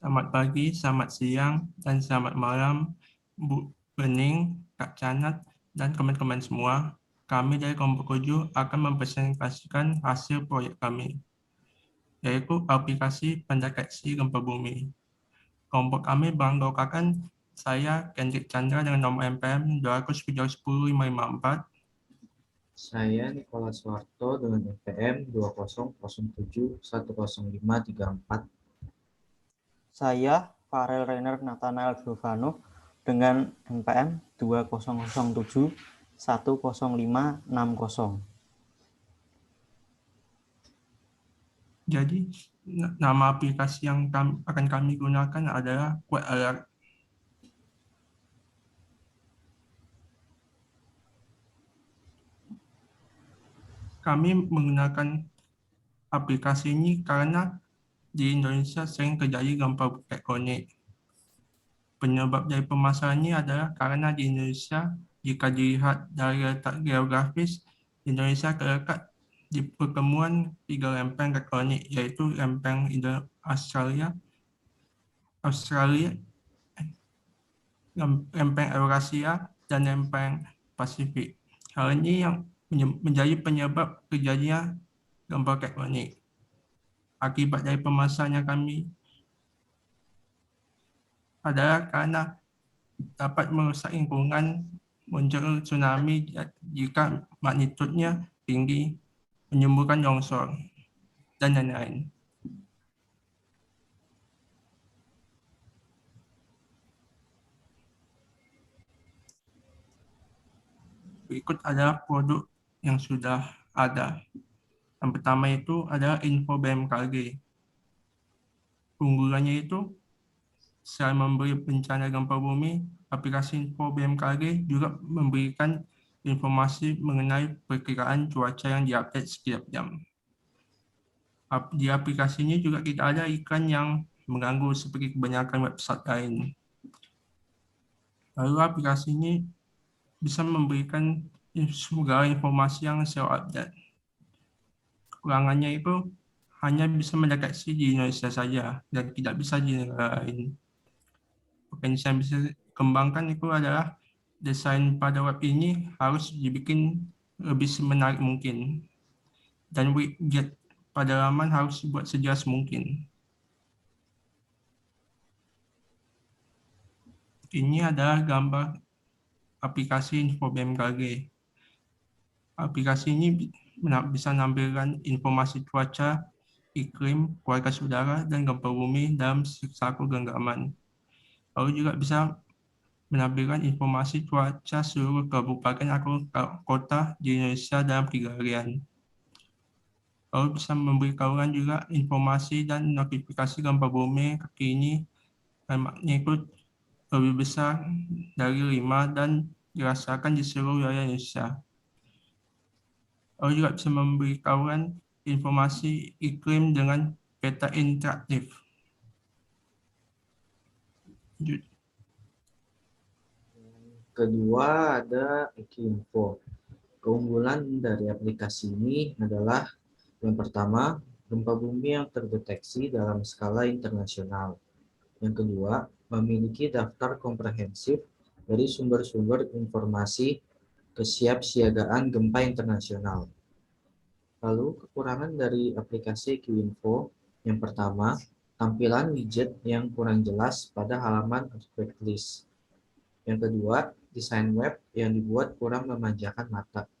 Selamat pagi, selamat siang, dan selamat malam, Bu Bening, Kak Canat, dan teman-teman semua. Kami dari kelompok 7 akan mempresentasikan hasil proyek kami, yaitu aplikasi pendeteksi gempa bumi. Kelompok kami beranggotakan saya, Kendrick Chandra, dengan nomor NPM 2710554, Saya Nicholas Soeharto dengan NPM 200710510534. Saya Farel Rainer Nathanael Giovanno dengan NPM 2007100560. Jadi, nama aplikasi yang akan kami gunakan adalah Quake Alert. Kami menggunakan aplikasi ini karena di Indonesia sering terjadi gempa tektonik. Penyebab dari permasalahan ini adalah karena di Indonesia, jika dilihat dari letak geografis, Indonesia terletak di pertemuan tiga lempeng tektonik, yaitu lempeng Australia, lempeng Eurasia, dan lempeng Pasifik. Hal ini yang menjadi penyebab terjadinya gempa tektonik. Akibat dari permasalahan yang kami adalah karena dapat merusak lingkungan, muncul tsunami jika magnitudnya tinggi, menimbulkan longsor, dan lain-lain. Berikut adalah produk yang sudah ada. Yang pertama itu adalah info BMKG. Keunggulannya itu, selain memberi bencana gempa bumi, aplikasi info BMKG juga memberikan informasi mengenai perkiraan cuaca yang diupdate setiap jam. Di aplikasi ini juga tidak ada iklan yang mengganggu seperti kebanyakan website lain. Lalu aplikasi ini bisa memberikan segala informasi yang selalu update. Kekurangannya itu hanya bisa mendeteksi di Indonesia saja dan tidak bisa di negara lain. Potensi yang bisa dikembangkan itu adalah desain pada web ini harus dibikin lebih semenarik mungkin. Dan widget pada laman harus dibuat sejelas mungkin. Ini adalah gambar aplikasi info BMKG. Aplikasi ini bisa menampilkan informasi cuaca, iklim, kualitas udara, dan gempa bumi dalam satu genggaman. Lalu juga bisa menampilkan informasi cuaca seluruh kabupaten atau kota di Indonesia dalam 3 harian. Lalu bisa memberi kawan juga informasi dan notifikasi gempa bumi terkini dan magnitudo lebih besar dari 5 dan dirasakan di seluruh wilayah Indonesia. Lalu juga bisa memberitahukan informasi iklim dengan peta interaktif. Kedua ada Ekinfo. Keunggulan dari aplikasi ini adalah yang pertama, gempa bumi yang terdeteksi dalam skala internasional. Yang kedua, memiliki daftar komprehensif dari sumber-sumber informasi kesiapsiagaan gempa internasional. Lalu kekurangan dari aplikasi QInfo, yang pertama, tampilan widget yang kurang jelas pada halaman earthquake list. Yang kedua, desain web yang dibuat kurang memanjakan mata.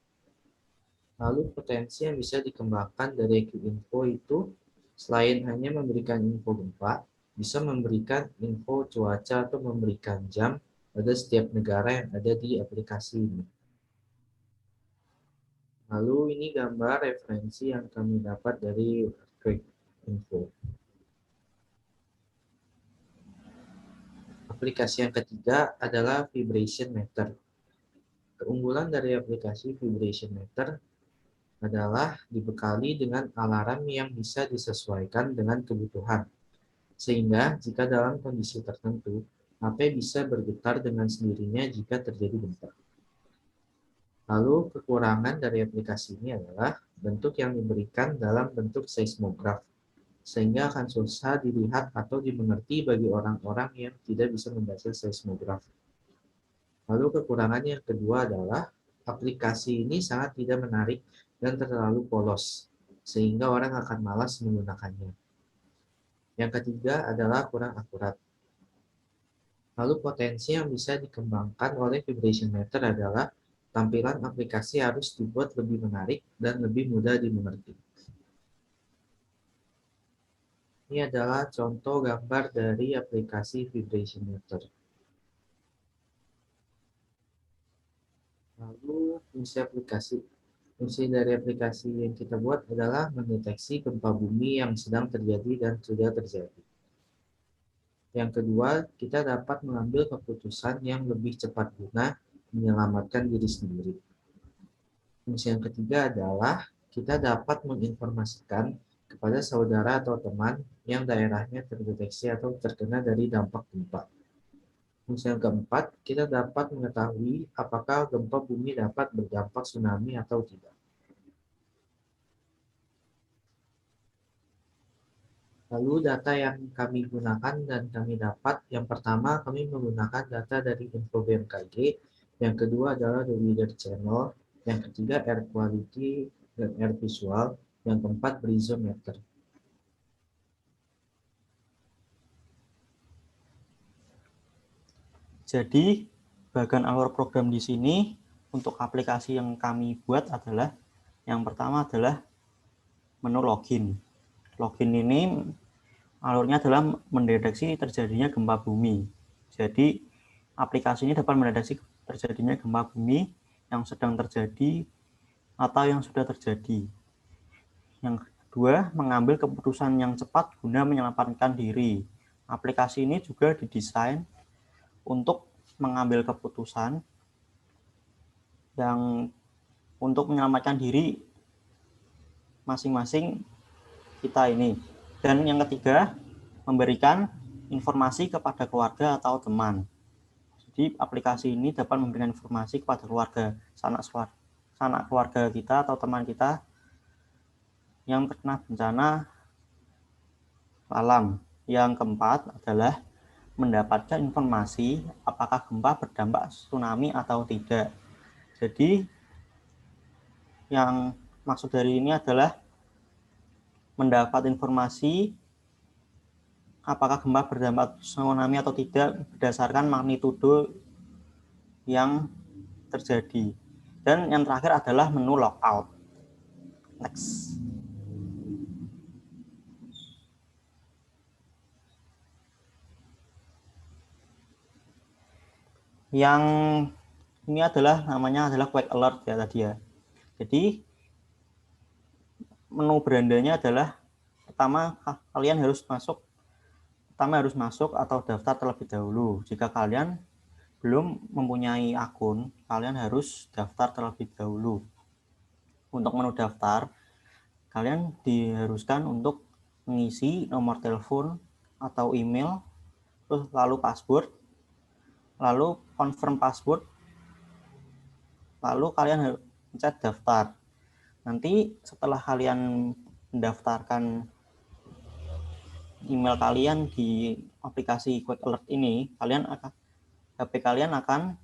Lalu potensi yang bisa dikembangkan dari QInfo itu, selain hanya memberikan info gempa, bisa memberikan info cuaca atau memberikan jam pada setiap negara yang ada di aplikasi ini. Lalu ini gambar referensi yang kami dapat dari Earthquake Info. Aplikasi yang ketiga adalah Vibration Meter. Keunggulan dari aplikasi Vibration Meter adalah dibekali dengan alarm yang bisa disesuaikan dengan kebutuhan. Sehingga jika dalam kondisi tertentu, HP bisa bergetar dengan sendirinya jika terjadi gempa. Lalu kekurangan dari aplikasi ini adalah bentuk yang diberikan dalam bentuk seismograf. sehingga akan susah dilihat atau dimengerti bagi orang-orang yang tidak bisa membaca seismograf. Lalu kekurangannya yang kedua adalah aplikasi ini sangat tidak menarik dan terlalu polos, sehingga orang akan malas menggunakannya. Yang ketiga adalah kurang akurat. Lalu potensi yang bisa dikembangkan oleh vibration meter adalah tampilan aplikasi harus dibuat lebih menarik dan lebih mudah dimengerti. Ini adalah contoh gambar dari aplikasi vibration meter. Lalu fungsi dari aplikasi yang kita buat adalah mendeteksi gempa bumi yang sedang terjadi dan sudah terjadi. Yang kedua, kita dapat mengambil keputusan yang lebih cepat guna menyelamatkan diri sendiri. Fungsi yang ketiga adalah kita dapat menginformasikan kepada saudara atau teman yang daerahnya terdeteksi atau terkena dari dampak gempa. Fungsi yang keempat, kita dapat mengetahui apakah gempa bumi dapat berdampak tsunami atau tidak. Lalu data yang kami gunakan dan kami dapat, yang pertama kami menggunakan data dari info BMKG, yang kedua adalah the weather channel, yang ketiga air quality dan air visual, yang keempat brizometer. Jadi, bagian alur program di sini untuk aplikasi yang kami buat adalah yang pertama adalah menu login. Login ini alurnya adalah mendeteksi terjadinya gempa bumi. Jadi, aplikasi ini dapat mendeteksi terjadinya gempa bumi yang sedang terjadi atau yang sudah terjadi. Yang kedua, mengambil keputusan yang cepat guna menyelamatkan diri. Aplikasi ini juga didesain untuk mengambil keputusan yang untuk menyelamatkan diri masing-masing kita ini. Dan yang ketiga, memberikan informasi kepada keluarga atau teman. Jadi aplikasi ini dapat memberikan informasi kepada keluarga, sanak keluarga kita atau teman kita yang terkena bencana alam. Yang keempat adalah mendapatkan informasi apakah gempa berdampak tsunami atau tidak. Jadi yang maksud dari ini adalah mendapat informasi apakah gempa berdampak tsunami atau tidak berdasarkan magnitudo yang terjadi. Dan yang terakhir adalah menu logout. Next. Yang ini adalah namanya adalah quake alert ya tadi ya. Jadi menu berandanya adalah pertama kalian harus masuk atau daftar terlebih dahulu. Jika kalian belum mempunyai akun, kalian harus daftar terlebih dahulu. Untuk menu daftar, kalian diharuskan untuk mengisi nomor telepon atau email, lalu password, lalu confirm password, lalu kalian pencet daftar. Nanti setelah kalian mendaftarkan email kalian di aplikasi Quake Alert ini, HP kalian akan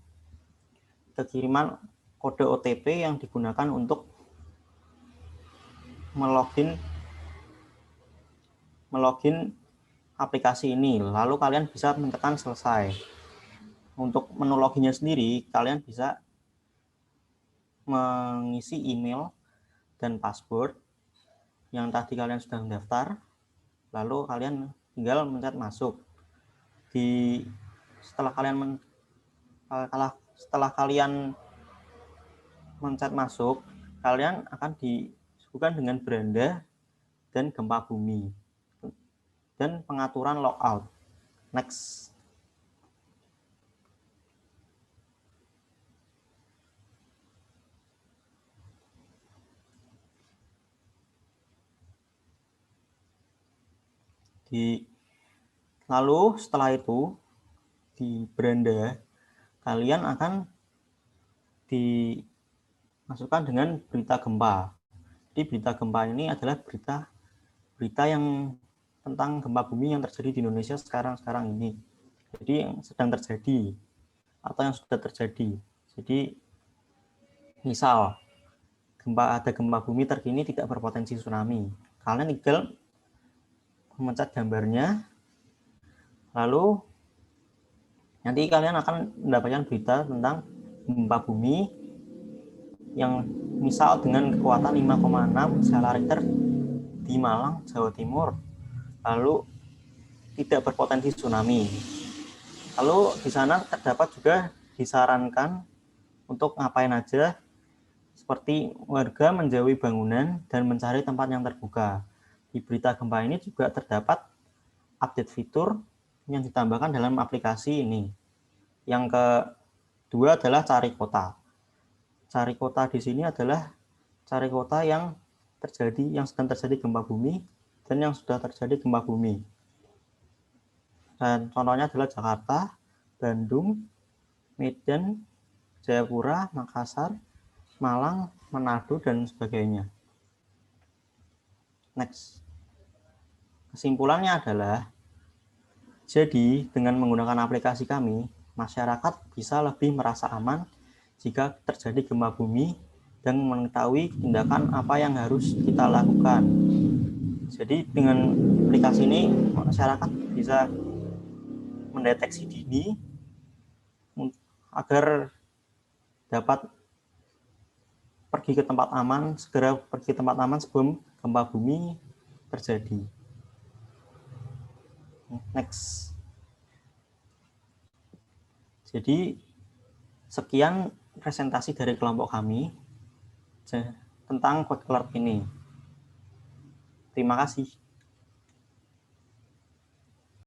kekiriman kode OTP yang digunakan untuk melogin aplikasi ini. Lalu kalian bisa menekan selesai. Untuk menu loginnya sendiri, kalian bisa mengisi email dan password yang tadi kalian sudah mendaftar. Lalu kalian tinggal mencet masuk. Setelah kalian mencet masuk, kalian akan disuguhkan dengan beranda dan gempa bumi dan pengaturan logout. Next. Lalu setelah itu di beranda kalian akan dimasukkan dengan berita gempa. Jadi berita gempa ini adalah berita yang tentang gempa bumi yang terjadi di Indonesia sekarang ini. Jadi yang sedang terjadi atau yang sudah terjadi. Jadi misal ada gempa bumi terkini tidak berpotensi tsunami. Kalian tinggal memencet gambarnya, lalu nanti kalian akan mendapatkan berita tentang gempa bumi yang misal dengan kekuatan 5,6 skala Richter di Malang, Jawa Timur, lalu tidak berpotensi tsunami. Lalu di sana terdapat juga disarankan untuk ngapain aja, seperti warga menjauhi bangunan dan mencari tempat yang terbuka. Di berita gempa ini juga terdapat update fitur yang ditambahkan dalam aplikasi ini. Yang kedua adalah cari kota. Cari kota di sini adalah cari kota yang sedang terjadi gempa bumi dan yang sudah terjadi gempa bumi. Dan contohnya adalah Jakarta, Bandung, Medan, Jayapura, Makassar, Malang, Manado, dan sebagainya. Next. Kesimpulannya adalah, jadi dengan menggunakan aplikasi kami, masyarakat bisa lebih merasa aman jika terjadi gempa bumi dan mengetahui tindakan apa yang harus kita lakukan. Jadi dengan aplikasi ini, masyarakat bisa mendeteksi dini agar dapat segera pergi ke tempat aman sebelum gempa bumi terjadi. Next. Jadi sekian presentasi dari kelompok kami tentang Code Alert ini. Terima kasih.